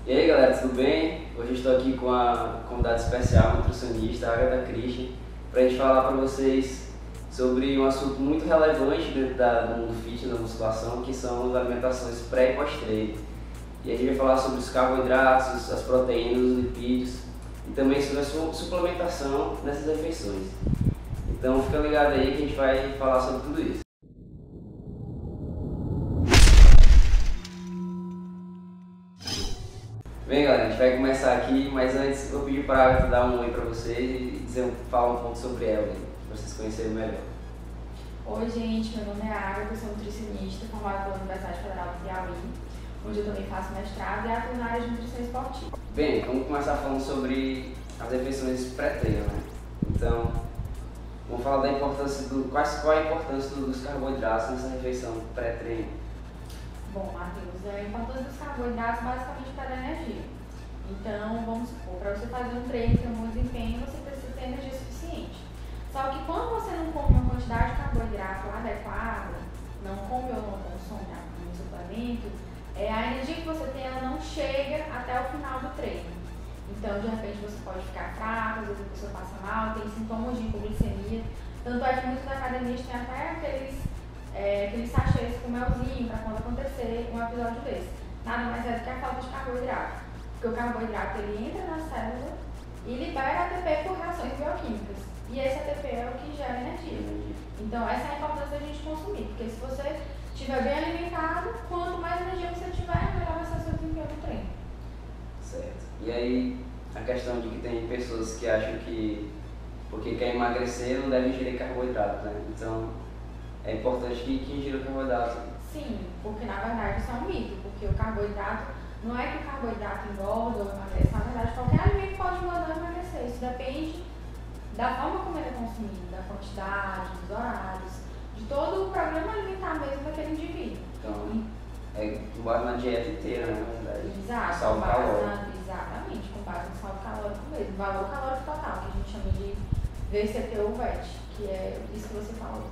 E aí galera, tudo bem? Hoje eu estou aqui com a convidada especial, a nutricionista, a Agatha Christian, para a gente falar para vocês sobre um assunto muito relevante dentro do mundo fitness, da musculação, que são as alimentações pré e pós-treino. E a gente vai falar sobre os carboidratos, as proteínas, os lipídios e também sobre a sua suplementação nessas refeições. Então fica ligado aí que a gente vai falar sobre tudo isso. Bem galera, a gente vai começar aqui, mas antes eu pedi para a Agatha dar um oi para vocês e falar um pouco sobre ela, para vocês conhecerem melhor. Oi gente, meu nome é Agatha, eu sou nutricionista formada pela Universidade Federal do Piauí, onde eu também faço mestrado e atuo na área de nutrição esportiva. Bem, vamos começar falando sobre as refeições pré-treino, né? Então, vamos falar da importância qual é a importância dos carboidratos nessa refeição pré-treino. Bom, Matheus, a importância dos carboidratos basicamente para a energia. Então, vamos supor, para você fazer um treino com um bom desempenho, você precisa ter energia suficiente. Só que quando você não come uma quantidade de carboidrato adequada, não come ou não consome um suplemento, a energia que você tem ela não chega até o final do treino. Então, de repente, você pode ficar fraco, às vezes a pessoa passa mal, tem sintomas de hipoglicemia. Tanto é que muitas academias têm até aqueles sachês com melzinho para quando acontecer um episódio desse. Nada mais é do que a falta de carboidrato. Porque o carboidrato ele entra na célula e libera ATP por reações bioquímicas. E esse ATP é o que gera energia. Então essa é a importância da gente consumir. Porque se você estiver bem alimentado, quanto mais energia você tiver, melhor vai ser o seu desempenho no treino. Certo. E aí a questão de que tem pessoas que acham que porque quer emagrecer não deve ingerir carboidrato, né? Então é importante que ingira carboidrato. Sim, porque na verdade isso é um mito, porque o carboidrato, não é que o carboidrato engorda ou emagrece, na verdade qualquer alimento pode engordar ou emagrecer, isso depende da forma como ele é consumido, da quantidade, dos horários, de todo o programa alimentar mesmo daquele indivíduo. Então, é com base na dieta inteira, né, na verdade? Exato, Saldo calórico. Exatamente, com base no saldo calórico mesmo, valor calórico total, que a gente chama de VCT ou VET, que é isso que você falou.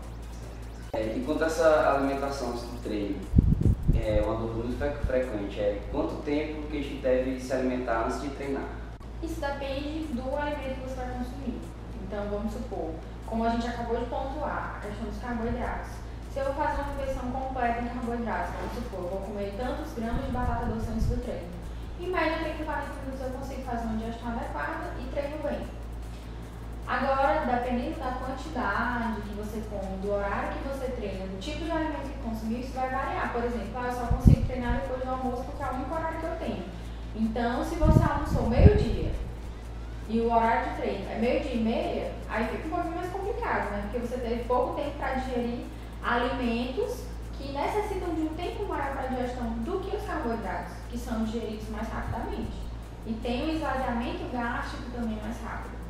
E quanto a essa alimentação antes do treino, uma dúvida muito frequente quanto tempo que a gente deve se alimentar antes de treinar? Isso depende do alimento que você vai consumir. Então vamos supor, como a gente acabou de pontuar, a questão dos carboidratos. Se eu vou fazer uma refeição completa em carboidratos, vamos supor, eu vou comer tantos gramas de batata doce antes do treino. Em média, 30 a 40 minutos eu consigo fazer uma digestão adequada e treino bem. Agora, dependendo da quantidade que você come, do horário que você treina, do tipo de alimento que consumir, isso vai variar. Por exemplo, eu só consigo treinar depois do almoço porque é o único horário que eu tenho. Então, se você almoçou meio-dia e o horário de treino é meio-dia e meia, aí fica um pouquinho mais complicado, né? Porque você teve pouco tempo para digerir alimentos que necessitam de um tempo maior para digestão do que os carboidratos, que são digeridos mais rapidamente. E tem um esvaziamento gástrico também mais rápido.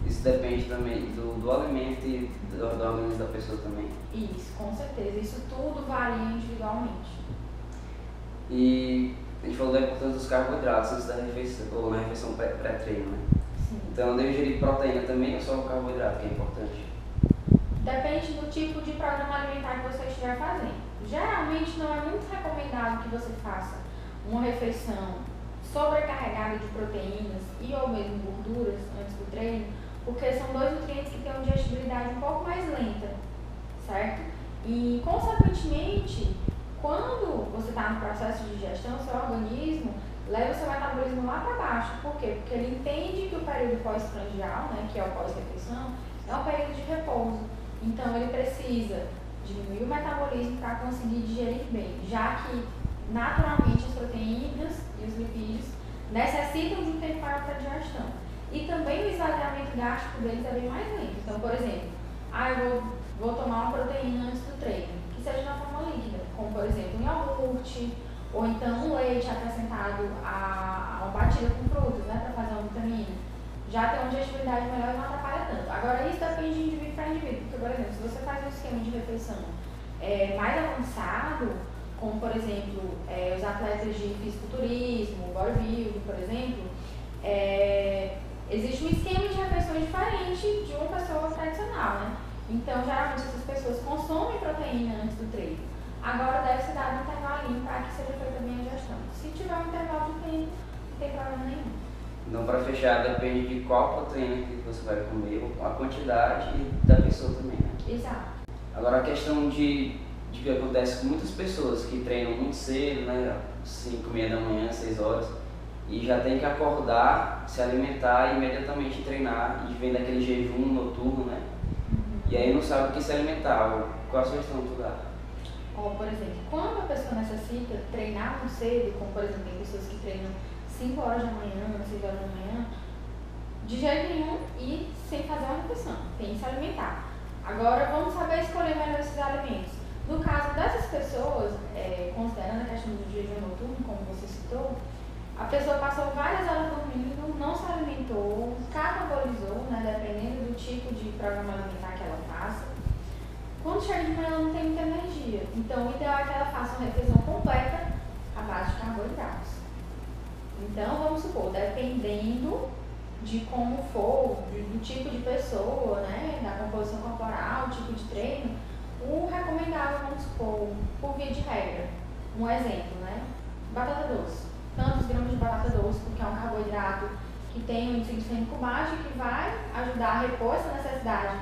Isso depende também do alimento e do organismo da pessoa também. Isso, com certeza. Isso tudo varia individualmente. E a gente falou da importância dos carboidratos antes da refeição, ou na refeição pré-treino, né? Sim. Então eu devo ingerir proteína também ou só o carboidrato, que é importante? Depende do tipo de programa alimentar que você estiver fazendo. Geralmente não é muito recomendado que você faça uma refeição sobrecarregada de proteínas e ou mesmo gorduras antes do treino, porque são dois nutrientes que têm uma digestibilidade um pouco mais lenta, certo? E, consequentemente, quando você está no processo de digestão, seu organismo leva o seu metabolismo lá para baixo. Por quê? Porque ele entende que o período pós-prandial, né, que é o pós-refeição, é um período de repouso. Então, ele precisa diminuir o metabolismo para conseguir digerir bem, já que, naturalmente, as proteínas e os lipídios necessitam de um tempo maior para digestão. E também o esvaziamento gástrico deles é bem mais lento. Então, por exemplo, eu vou tomar uma proteína antes do treino, que seja na forma líquida, como por exemplo um iogurte, ou então um leite acrescentado a uma batida com frutas, né, para fazer uma vitamina. Já tem uma digestibilidade melhor e não atrapalha tanto. Agora, isso depende de indivíduo para indivíduo, porque, por exemplo, se você faz um esquema de refeição mais avançado, como por exemplo os atletas de fisiculturismo, bodybuilding, por exemplo, existe um esquema de refeições diferente de uma pessoa tradicional, né? Então, geralmente essas pessoas consomem proteína antes do treino. Agora deve ser dado um intervalinho para que seja feita bem a digestão. Se tiver um intervalo de tempo, para fechar, depende de qual proteína que você vai comer, a quantidade da pessoa também, né? Exato. Agora a questão de que acontece com muitas pessoas que treinam muito cedo, né? 5h30 da manhã, 6 horas, e já tem que acordar, se alimentar e imediatamente treinar, e vem daquele jejum noturno, né? E aí não sabe o que se alimentar. Qual a sugestão que tu dá? Por exemplo, quando a pessoa necessita treinar muito cedo, como por exemplo, tem pessoas que treinam 5 horas da manhã, 6 horas da manhã, de jeito nenhum e sem fazer uma refeição, tem que se alimentar. Agora vamos saber escolher melhor esses alimentos. No caso dessas pessoas, considerando a questão do jejum noturno, como você citou, a pessoa passou várias horas dormindo, não se alimentou, catabolizou, né, dependendo do tipo de programa alimentar que ela faça. Quando chega de manhã ela não tem muita energia, então o ideal é que ela faça uma refeição completa à base de carboidratos. Então vamos supor, dependendo de como for, do tipo de pessoa, né, da composição corporal, tipo de treino, o recomendável, vamos supor, por via de regra, um exemplo, né, batata doce, tantos gramas de batata doce, porque é um carboidrato que tem um índice glicêmico baixo e que vai ajudar a repor essa necessidade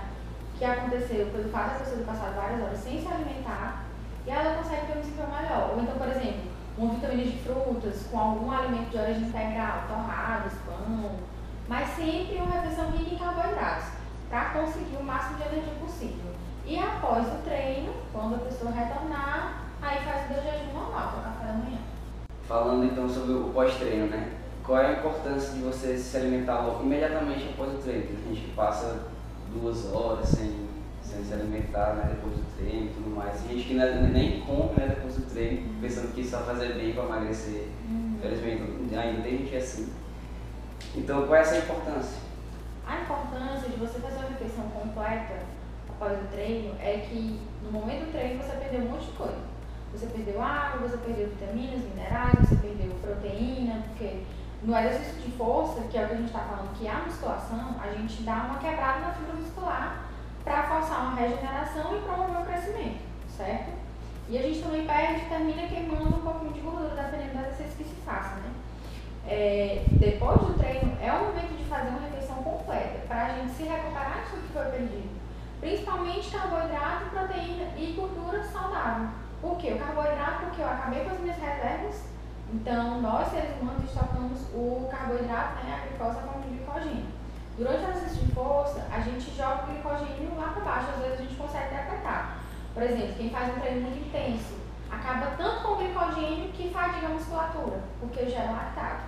que aconteceu pelo fato da pessoa ter passado várias horas sem se alimentar, e ela consegue ter um desempenho melhor. Ou então, por exemplo, uma vitamina de frutas com algum alimento de origem integral, torradas, pão, mas sempre uma refeição rica em carboidratos, para conseguir o máximo de energia possível. E após o treino, quando a pessoa retornar, aí faz o jejum normal, que é o café da manhã. Falando então sobre o pós-treino, né? Qual é a importância de você se alimentar logo, imediatamente após o treino? Tem gente que passa 2 horas sem se alimentar, né, depois do treino e tudo mais. Tem gente que nem come, né, depois do treino, pensando que isso vai fazer bem para emagrecer. Infelizmente, ainda tem gente assim. Então, qual é essa importância? A importância de você fazer uma refeição completa após o treino é que no momento do treino você perdeu um monte de coisa. Você perdeu água, você perdeu vitaminas, minerais, você perdeu proteína, porque no exercício de força, que é o que a gente está falando, que é a musculação, a gente dá uma quebrada na fibra muscular para forçar uma regeneração e promover o crescimento, certo? E a gente também perde e termina queimando um pouquinho de gordura, dependendo do exercício que se faça, né? Depois do treino, é o momento de fazer uma refeição completa, para a gente se recuperar disso que foi perdido. Principalmente carboidrato, proteína e gordura saudável. Por quê? O carboidrato, porque eu acabei com as minhas reservas. Então, nós seres humanos estocamos o carboidrato, né, a glicose como glicogênio. Durante o exercício de força, a gente joga o glicogênio lá para baixo, às vezes a gente consegue decretar. Por exemplo, quem faz um treino muito intenso, acaba tanto com o glicogênio que fadiga a musculatura, porque gera lactato.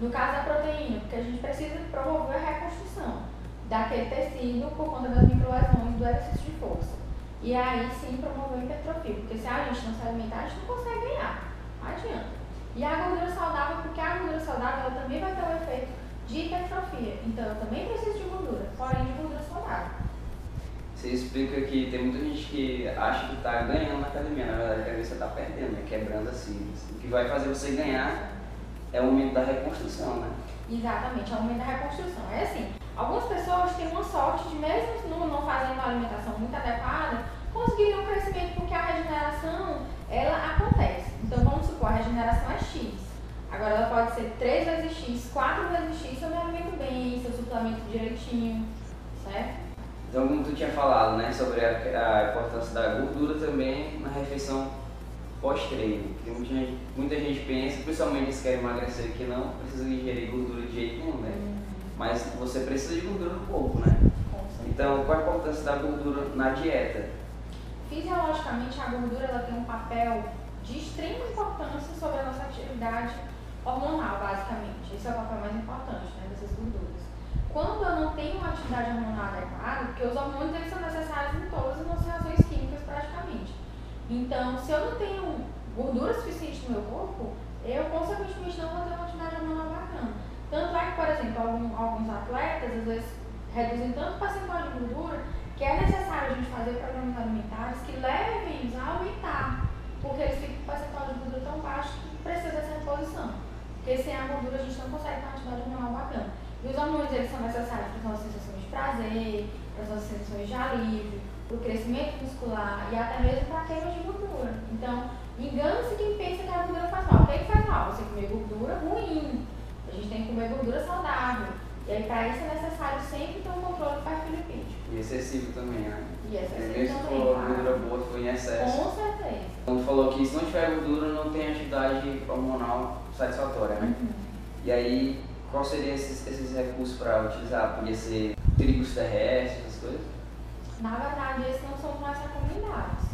No caso da proteína, porque a gente precisa promover a reconstrução daquele tecido por conta das microlesões do exercício de força. E aí sim promover a hipertrofia, porque se a gente não se alimentar, a gente não consegue ganhar. Não adianta. E a gordura saudável, porque a gordura saudável ela também vai ter um efeito de hipertrofia. Então eu também preciso de gordura, porém de gordura saudável. Você explica que tem muita gente que acha que está ganhando na academia, na verdade você está perdendo, né? Quebrando assim. O que vai fazer você ganhar é o momento da reconstrução, né? Exatamente, é o momento da reconstrução. É assim, algumas pessoas têm uma sorte de, mesmo não fazendo uma alimentação muito adequada, conseguirem um crescimento, porque a regeneração, ela acontece. Então vamos supor, a regeneração é X. Agora ela pode ser 3 vezes X, 4 vezes X, se eu me alimento bem, se eu suplemento direitinho, certo? Então, como tu tinha falado, né, sobre a importância da gordura também na refeição pós-treino. Muita gente pensa, principalmente se quer emagrecer, que não precisa ingerir gordura de jeito nenhum, né? Mas você precisa de gordura no corpo, né? Então, qual a importância da gordura na dieta? Fisiologicamente, a gordura ela tem um papel de extrema importância sobre a nossa atividade hormonal, basicamente. Esse é o papel mais importante, né, dessas gorduras. Quando eu não tenho uma atividade hormonal adequada, porque os hormônios eles são necessários em todas as nossas reações químicas praticamente. Então, se eu não tenho gordura suficiente no meu corpo, eu consequentemente não vou ter uma atividade hormonal bacana. Tanto é que, por exemplo, alguns atletas às vezes reduzem tanto o percentual de gordura que é necessário a gente fazer programas alimentares que levem-os a aumentar, porque eles ficam com o percentual de gordura tão baixo que precisa dessa reposição. Porque sem a gordura a gente não consegue ter uma atividade hormonal bacana. E os hormônios eles são necessários para as nossas sensações de prazer, para as nossas sensações de alívio, para o crescimento muscular e até mesmo para a queima de gordura. Então, engana-se quem pensa que a gordura faz mal. O que é que faz mal? Você comer gordura ruim. A gente tem que comer gordura saudável. E aí, para isso é necessário sempre ter um controle do perfil lipídico. E excessivo também, né? E excessivo mesmo também, se for claro. gordura boa, se for em excesso. Com certeza. Como falou que se não tiver gordura, não tem atividade hormonal satisfatória, né? E aí, qual seriam esses recursos para utilizar? Podia ser trigos terrestres, essas coisas? Na verdade, esses não são os mais recomendados.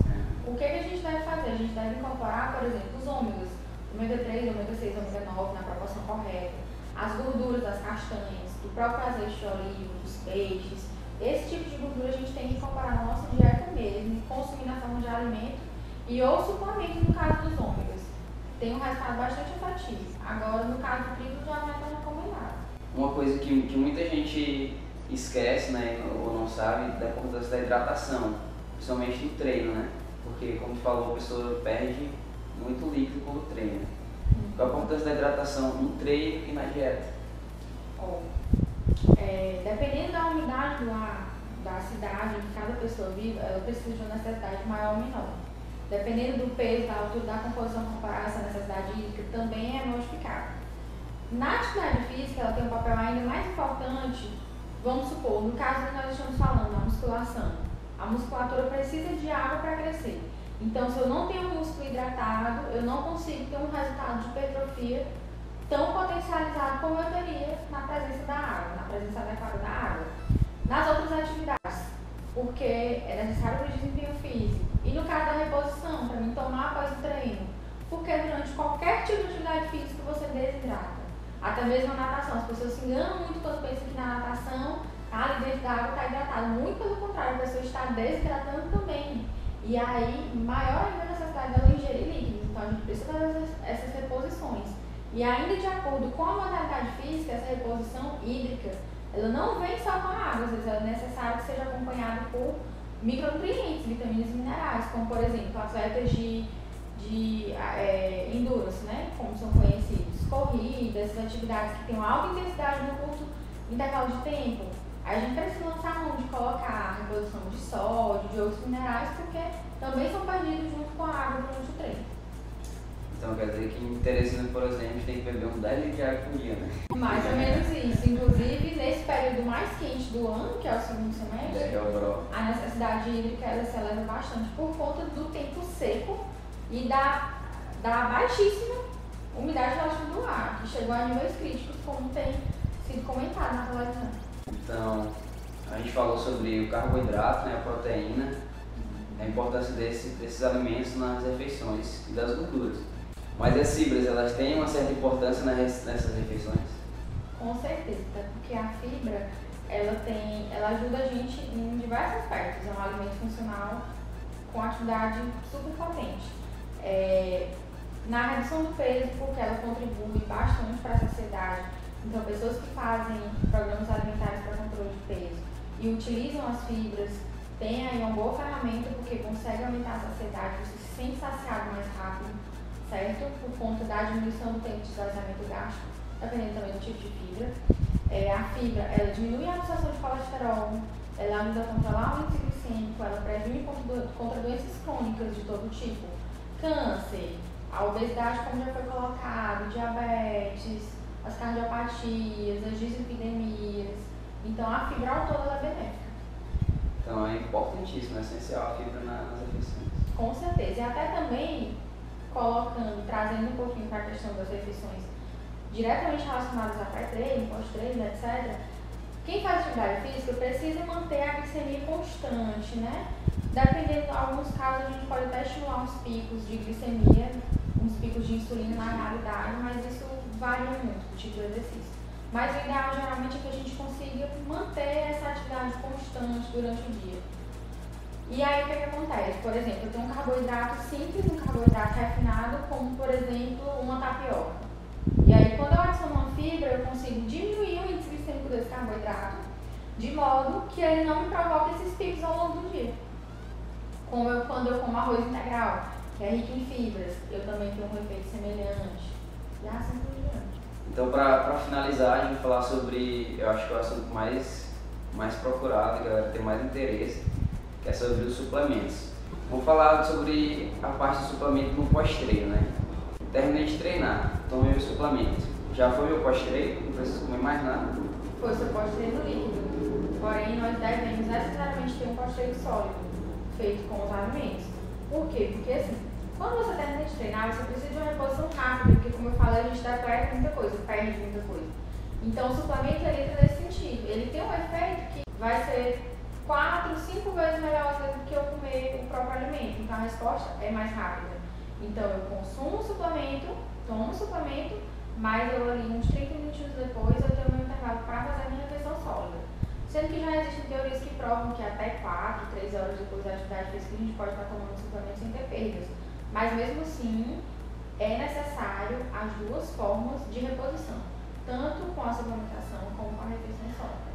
O que a gente deve fazer? A gente deve incorporar, por exemplo, os ômegas, ômega 3, ômega 6, ômega 9 na proporção correta, as gorduras das castanhas, do próprio azeite de oliva, dos peixes. Esse tipo de gordura a gente tem que incorporar na nossa dieta mesmo, consumir na forma de alimento e ou suplemento no caso dos ômegas. Tem um resultado bastante efetivo. Agora, no caso do trigo, já não é tão recomendado. Uma coisa que muita gente esquece, né, ou não sabe, da importância da hidratação, principalmente no treino, né? Porque, como tu falou, a pessoa perde muito líquido quando treina. Qual a importância da hidratação no treino e na dieta? Dependendo da umidade do ar, da cidade em que cada pessoa vive, ela precisa de uma necessidade maior ou menor. Dependendo do peso, da altura, da composição corporal, essa necessidade hídrica também é modificada. Na atividade física, ela tem um papel ainda mais importante. Vamos supor, no caso que nós estamos falando, na musculação, a musculatura precisa de água para crescer. Então, se eu não tenho músculo hidratado, eu não consigo ter um resultado de hipertrofia tão potencializado como eu teria na presença da água, na presença adequada da água. Nas outras atividades, porque é necessário para o desempenho físico. E no caso da reposição, para mim tomar após o treino, porque durante qualquer tipo de atividade física você desidrata. Até mesmo na natação, as pessoas se enganam muito quando pensam que na natação, ali dentro da água está hidratado. Muito pelo contrário, a pessoa está desidratando também. E aí, maior ainda a necessidade dela ingerir líquidos. Então, a gente precisa fazer essas reposições. E ainda de acordo com a modalidade física, essa reposição hídrica, ela não vem só com a água, às vezes é necessário que seja acompanhada por micronutrientes, vitaminas e minerais, como por exemplo, atletas de endurance, né? Como são conhecidos, corridas, atividades que têm uma alta intensidade no curto intervalo de tempo. A gente precisa lançar mão de colocar reposição de sódio, de outros minerais, porque também são perdidos junto com a água durante o treino. Então quer dizer que em Teresina, por exemplo, tem que beber 10 litros de água por dia, né? Mais ou menos isso. Inclusive, nesse período mais quente do ano, que é o segundo semestre, a necessidade hídrica ela se eleva bastante por conta do tempo seco e da baixíssima umidade relativa do ar, que chegou a níveis críticos, como tem sido comentado na televisão. Então, a gente falou sobre o carboidrato, né, a proteína, a importância desses alimentos nas refeições e das gorduras. Mas as fibras, elas têm uma certa importância nessas refeições? Com certeza, porque a fibra, ela ajuda a gente em diversos aspectos. É um alimento funcional com atividade super potente. Na redução do peso, porque ela contribui bastante para a saciedade. Então, pessoas que fazem programas alimentares para controle de peso e utilizam as fibras, têm aí uma boa ferramenta, porque consegue aumentar a saciedade, você se sente saciado mais rápido, certo? Por conta da diminuição do tempo de esvaziamento gástrico, dependendo também do tipo de fibra. A fibra, ela diminui a absorção de colesterol, ela ajuda a controlar o índice glicêmico, ela previne contra doenças crônicas de todo tipo, câncer, a obesidade, como já foi colocado, diabetes, as cardiopatias, as dislipidemias. Então, a fibra ao todo ela é benéfica. Então, é importantíssimo, é essencial a fibra nas refeições. Com certeza. E até também, trazendo um pouquinho para a questão das refeições diretamente relacionadas a pré-treino, pós-treino, etc. Quem faz atividade física precisa manter a glicemia constante, né? Dependendo de alguns casos, a gente pode até estimular uns picos de glicemia, uns picos de insulina na realidade, mas isso varia muito do tipo de exercício. Mas o ideal geralmente é que a gente consiga manter essa atividade constante durante o dia. E aí o que acontece? Por exemplo, eu tenho um carboidrato simples, um carboidrato refinado, como por exemplo uma tapioca. E aí quando eu adiciono uma fibra, eu consigo diminuir o índice glicêmico desse carboidrato, de modo que ele não me provoque esses picos ao longo do dia. Quando eu como arroz integral, que é rico em fibras, eu também tenho um efeito semelhante. E assim por diante. Então, para finalizar, a gente vai falar sobre, eu acho que é o assunto mais procurado, que a galera tem mais interesse, que é sobre os suplementos. Vamos falar sobre a parte do suplemento no pós-treino, né? Terminei de treinar, tomei o suplemento. Já foi meu pós-treino, não preciso comer mais nada. Foi seu pós-treino líquido. Porém, nós devemos necessariamente ter um pós-treino sólido, feito com os alimentos. Por quê? Porque assim, quando você termina de treinar, você precisa de uma reposição rápida, porque como eu falei, a gente depleta muita coisa, perde muita coisa. Então o suplemento ele entra nesse sentido. Ele tem um efeito que vai ser 4, 5 vezes melhor às vezes do que eu comer o próprio alimento. Então a resposta é mais rápida. Então eu consumo o suplemento, tomo o suplemento, mas eu ali uns 30 minutos depois eu tenho meu intervalo para fazer a minha refeição sólida. Sendo que já existem teorias que provam que até 4, 3 horas depois da atividade física a gente pode estar tomando suplemento sem ter perdas. Mas mesmo assim, é necessário as duas formas de reposição, tanto com a suplementação como com a refeição sólida.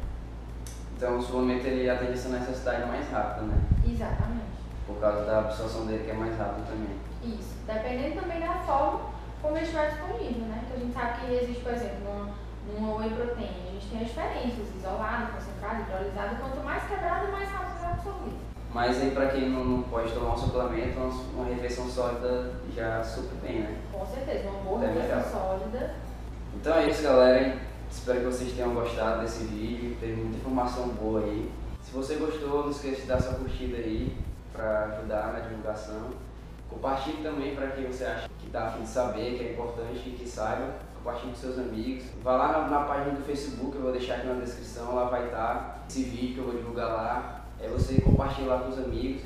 Então o suplemento ele atende essa necessidade mais rápida, né? Exatamente. Por causa da absorção dele que é mais rápida também. Isso. Dependendo também da forma como ele estiver disponível, né? Porque a gente sabe que existe, por exemplo, numa whey protein, a gente tem as diferenças, isolado, concentrado, hidrolisado, quanto mais quebrado, mais rápido é absorvido. Mas aí para quem não pode tomar um suplemento, uma refeição sólida já super bem, né? Com certeza, uma boa refeição sólida. Então é isso, galera. Espero que vocês tenham gostado desse vídeo, teve muita informação boa aí. Se você gostou, não esqueça de dar sua curtida aí para ajudar na divulgação. Compartilhe também para quem você acha que está a fim de saber, que é importante e que saiba. Compartilhe com seus amigos. Vá lá na página do Facebook, eu vou deixar aqui na descrição, lá vai estar esse vídeo que eu vou divulgar lá. É você compartilhar lá com os amigos.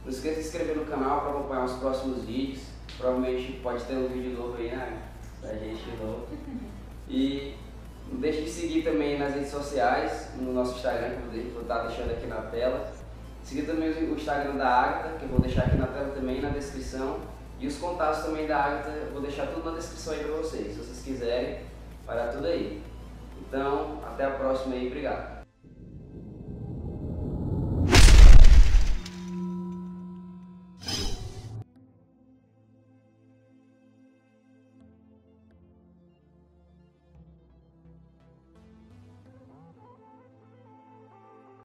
Não esqueça de se inscrever no canal para acompanhar os próximos vídeos. Provavelmente pode ter um vídeo novo aí, né? Da gente de novo. E não deixe de seguir também nas redes sociais, no nosso Instagram, que eu vou estar deixando aqui na tela. Seguir também o Instagram da Agatha, que eu vou deixar aqui na tela também, na descrição. E os contatos também da Agatha, eu vou deixar tudo na descrição aí para vocês. Se vocês quiserem, vai dar tudo aí. Então, até a próxima aí, obrigado.